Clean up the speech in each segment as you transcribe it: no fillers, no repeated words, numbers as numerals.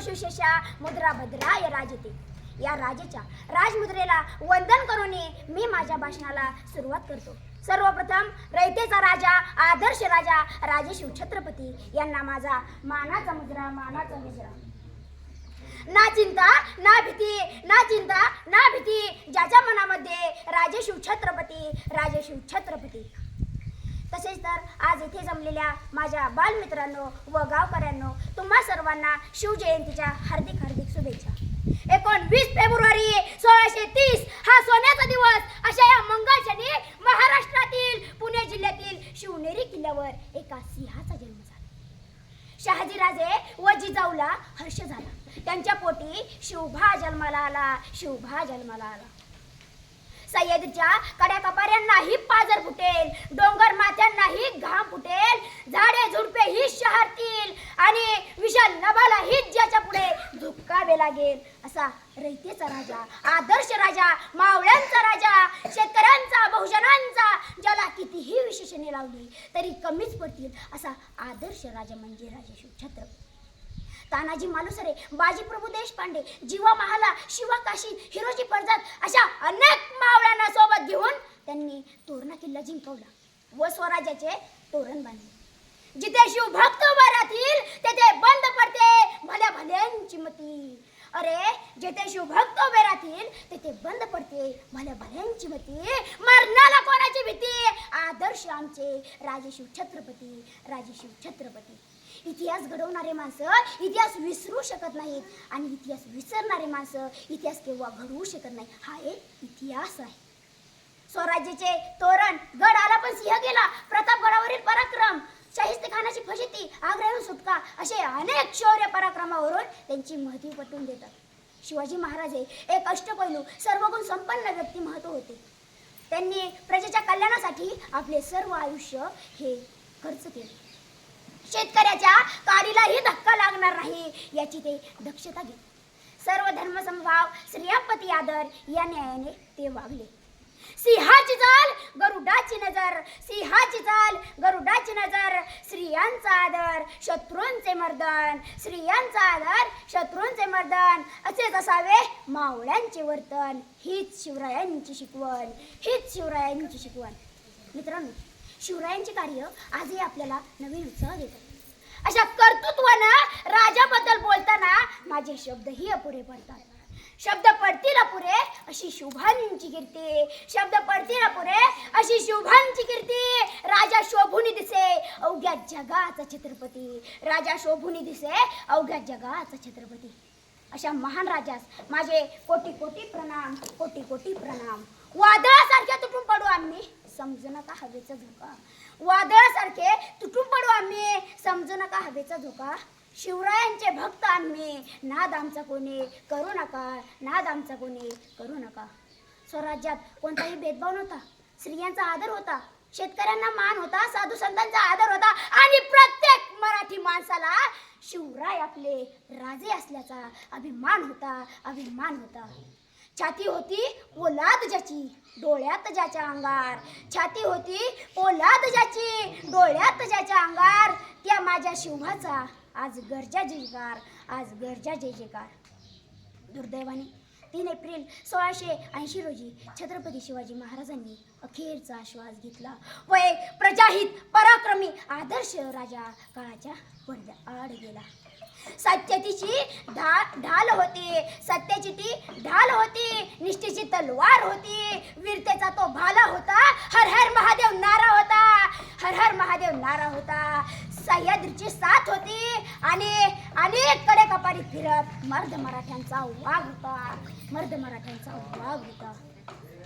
शिवशेषा मुद्रा भद्राय राजते. या राजेच्या राजमुद्रेला वंदन करून मी माझ्या भाषणाला सुरुवात करतो. सर्वप्रथम रयतेचा राजा, आदर्श राजा राजे शिवछत्रपती यांना माझा मानाचा मुजरा, मानाचा मुजरा. ना चिंता ना भीती, ना चिंता ना भीती ज्याच्या मनामध्ये राजे शिवछत्रपती, राजे शिवछत्रपती. तसेच तर आज इथे जमलेल्या माझ्या बालमित्रांनो व गावकऱ्यांनो, तुम्हा सर्वांना शिवजयंतीच्या हार्दिक हार्दिक शुभेच्छा. 19 फेब्रुवारी 1630 हा सोन्याचा दिवस. अशा या मंगळ क्षणी महाराष्ट्रातील पुणे जिल्ह्यातील शिवनेरी किल्ल्यावर एका सिंहाचा जन्म झाला. शहाजीराजे व जिजाऊला हर्ष झाला. त्यांच्या पोटी शिवभा जन्माला आला, शिवभा जन्माला आला. सह्याद्रीच्या कड्याकपाऱ्यांनाही पाजर फुटेल, डोंगर माथ्यांनाही घाम फुटेल, झाडे झुडपे ही शहरतील आणि विशाल नभालाही ज्याच्या पुढे झुकावे लागेल असा रयतेचा राजा, आदर्श राजा, मावळ्यांचा राजा, शेतकऱ्यांचा, बहुजनांचा, ज्याला कितीही विशेषणे लावली तरी कमीच पडतील असा आदर्श राजा म्हणजे राजे शिवछत्रपती. तानाजी मालुसरे, बाजीप्रभू देशपांडे, जीवा महाला, शिवा काशी, हिरोजी परजात अशा अनेक मावळ्यांना सोबत घेऊन त्यांनी तोरणा किल्ला जिंकवला व स्वराज्याचे तोरण बांधले. जिथे शिवभक्त उभा राहतील तेथे बंद पडते भल्या भल्यांची मती. अरे जिथे शिवभक्त उभे राहतील तेथे बंद पडते भल्या भल्यांची मती. मरणाला कोणाची भीती. आदर्श आमचे राजे शिवछत्रपती, राजे शिवछत्रपती. इतिहास घडवणारे माणसं इतिहास विसरू शकत नाहीत आणि इतिहास विसरणारे माणसं इतिहास केव्हा घडवू शकत नाही. हा एक इतिहास आहे. स्वराज्याचे तोरण, गड आला पण सिंह गेला, प्रतापगडावरील पराक्रम, शाहिस्तेखानाची फजिती, आग्र्याहून सुटका असे अनेक शौर्य पराक्रमावरून त्यांची महती पटवून देतात. शिवाजी महाराज हे एक अष्टपैलू सर्वगुण संपन्न व्यक्तिमत्व होते. त्यांनी प्रजेच्या कल्याणासाठी आपले सर्व आयुष्य हे खर्च केले. शेतकऱ्याच्या काडीलाही धक्का लागणार नाही याची ते दक्षता घेतली. सर्व धर्मसमभाव, स्त्रियांप्रती आदर या न्यायाने ते वागले. सिंहाची चाल गरुडाची नजर, सिंहाची चाल गरुडाची नजर, स्त्रियांचा आदर शत्रूंचे मर्दन, स्त्रियांचा आदर शत्रूंचे मर्दन असेच असावे मावळ्यांचे वर्तन. हीच शिवरायांची शिकवण, हीच शिवरायांची शिकवण. मित्रांनो, शिवरायांचे कार्य आजही आपल्याला नवीन उत्साह देतात. अशा कर्तृत्वानं राजाबद्दल बोलताना माझे शब्दही अपुरे पडतात. शब्द पडतील अपुरे अशी शुभांची कीर्ती, शब्द पडतील अपुरे अशी शुभांची कीर्ती. राजा शोभुनी दिसे अवघ्या जगाचा छत्रपती, राजा शोभुनी दिसे अवघ्या जगाचा छत्रपती. अशा महान राजास माझे कोटी कोटी प्रणाम, कोटी कोटी प्रणाम. वादळासारखे तुटून पडू आम्ही, समजू नका हवेचा झोका. वादळासारखे तुटून पडू आम्ही, समजू नका हवेचा झोका. शिवरायांचे भक्त आम्ही, नाद आमचा कोणी करू नका, नाद आमचा कोणी करू नका. स्वराज्यात कोणताही भेदभाव नव्हता. स्त्रियांचा आदर होता, शेतकऱ्यांना मान होता, साधू संतांचा आदर होता आणि प्रत्येक मराठी माणसाला शिवराय आपले राजे असल्याचा अभिमान होता, अभिमान होता. छाती होती पोलाद ज्याची, डोळ्यात ज्याच्या अंगार, छाती होती पोलाद ज्याची, डोळ्यात ज्याच्या अंगार, त्या माझ्या शिवभाचा आज गरजा जयकार, आज गरजा जय जयकार. दुर्दैवाने 3 एप्रिल 1680 रोजी छत्रपती शिवाजी महाराजांनी अखेरचा श्वास घेतला व एक प्रजाहित पराक्रमी आदर्श राजा काळाच्या पडद्याआड गेला. सत्याची ढाल होती, सत्याची ती ढाल होती, निष्ठेची तलवार होती, वीरतेचा तो भाला होता, हर हर महादेव नारा होता, हर हर महादेव नारा होता. सह्याद्रीची साथ होती आणि अनेक कडे कपारी फिरत मर्द मराठ्यांचा वाघ होता, मर्द मराठ्यांचा वाघ होता.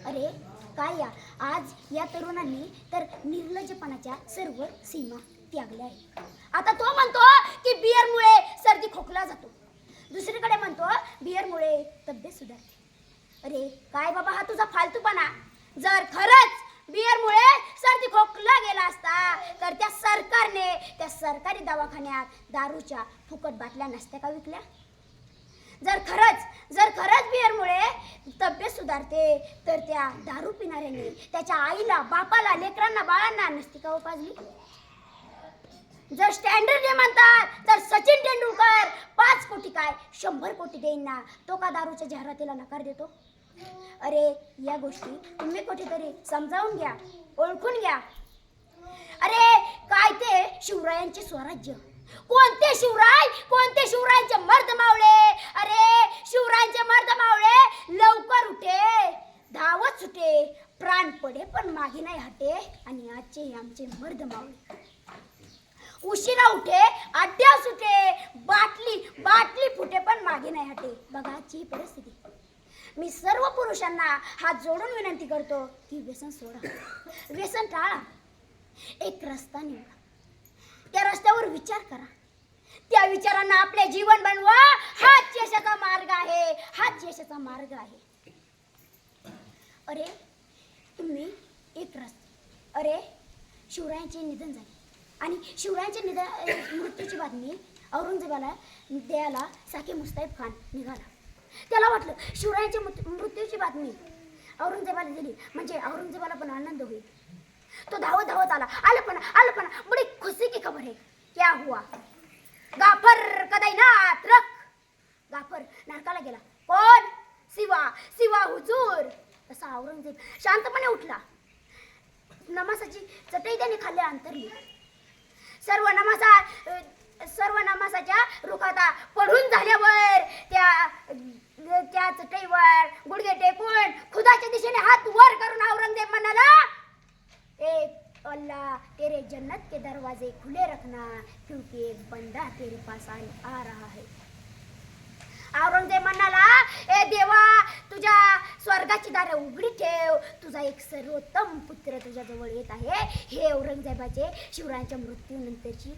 अरे काय या आज या तरुणांनी तर निर्लज्जपणाच्या सर्व सीमा त्यागल्या आहेत. आता तो म्हणतो की बिअरमुळे सर्दी खोकला जातो, दुसरीकडे म्हणतो बिअरमुळे तब्येत सुधारते. अरे काय बाबा हा तुझा फालतूपणा. जर खरंच बिअरमुळे सर्दी खोकला गेला असता तर त्या सरकारने त्या सरकारी दवाखान्यात दारूच्या फुकट बाटल्या नसत्या का विकल्या. जर खरंच बिअरमुळे तब्येत सुधारते तर त्या दारू पिणाऱ्याने त्याच्या आईला, बापाला, लेकरांना, बाळांना नसती का पाजली. जर स्टँडर्ड डे म्हणतात तर सचिन तेंडुलकर 5 कोटी काय 100 कोटी देईन ना, तो का दारूच्या जाहिरातीला नकार देतो? अरे या गोष्टी तुम्ही कुठेतरी समजावून घ्या, ओळखून घ्या. अरे काय ते शिवरायांचे स्वराज्य, कोणते शिवराय, कोणते शिवरायांचे मर्द मावळे. अरे शिवरायांचे मर्द मावळे लवकर उठे, धावत सुटे, प्राण पडे पण मागे नाही हटे. आणि आजचे हे आमचे मर्द मावळे उशिरा उठे, अड्ड्या सुटे, बाटली बाटली फुटे पण मागे नाही हटे. बघा आजची ही परिस्थिती. मी सर्व पुरुषांना हात जोडून विनंती करतो की व्यसन सोडा, व्यसन टाळा, एक रस्ता निवडा, त्या रस्त्यावर विचार करा, त्या विचारांना आपले जीवन बनवा. हाच यशाचा मार्ग आहे, हाच यशाचा मार्ग आहे. अरे तुम्ही एक रस्ता, अरे शिवरायांचे निधन झाले आणि शिवरायांच्या मृत्यूची बातमी औरंगजेबाला द्यायला साके मुस्ताईब खान निघाला. त्याला वाटलं शिवरायांच्या मृत्यूची बातमी औरंगजेबाला दिली म्हणजे औरंगजेबाला पण आनंद होईल. तो धावत धावत आला पण बड़ी खुशी की खबर है. क्या हुआ? गाफर कदाईनाथ रख. गाफर नरकाला गेला. कोण? शिवा हुजूर. तसा औरंगजेब शांतपणे उठला. नमासाची चटई त्याने खाल्ल्या अंतरली. सर्व नमासाच्या रुखाता पडून झाल्यावर त्या चटईवर गुडघे टेकून खुदाच्या दिशेने हात वर करून औरंगजेब म्हणाला, एक अल्लाह तेरे जन्नत के दरवाजे खुले रखना क्योंकि एक बंदा तेरे पास आ रहा है. औरंगजेब म्हणाला, ए देवा तुझ्या स्वर्गाची दारे उघडी ठेव, तुझा एक सर्वोत्तम पुत्र तुझ्या जवळ येत आहे. हे औरंगजेबाचे शिवरायांच्या मृत्यूनंतरची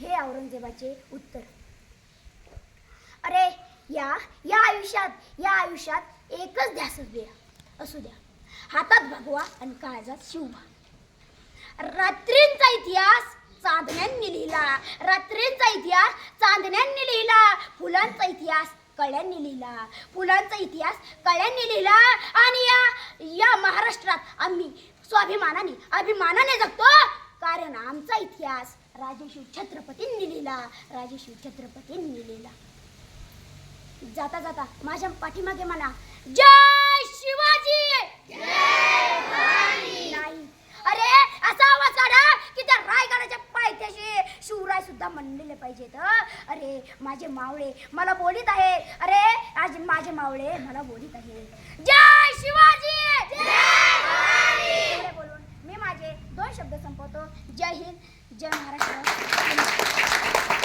हे औरंगजेबाचे उत्तर. अरे या आयुष्यात एकच ध्यास असू द्या, हातात भगवा आणि काळजात शिवबा. रात्रींचा इतिहास चांदण्यांनी लिहिला, रात्रींचा इतिहास चांदण्यांनी लिहिला, फुलांचा इतिहास कळ्यांनी लिहिला, फुलांचा इतिहास कळ्यांनी लिहिला. आणि या महाराष्ट्रात आम्ही अभिमानाने जगतो कारण आमचा इतिहास राजेशिव छत्रपतींनी लिहिला, राजेशिव छत्रपतींनी लिहिला. जाता जाता माझ्या पाठीमागे म्हणा, जय शिवाजी, जय भवानी. नाही, अरे असा आवाज काढा की त्या रायगडाच्या पायथ्याशी शिवराय सुद्धा म्हणलेले पाहिजेत. अरे माझे मावळे मला बोलीत आहे, अरे आज माझे मावळे मला बोलीत आहे. जय शिवाजी, जय भवानी. एवढे बोलून मी माझे 2 शब्द संपवतो. जय हिंद, जय महाराष्ट्र.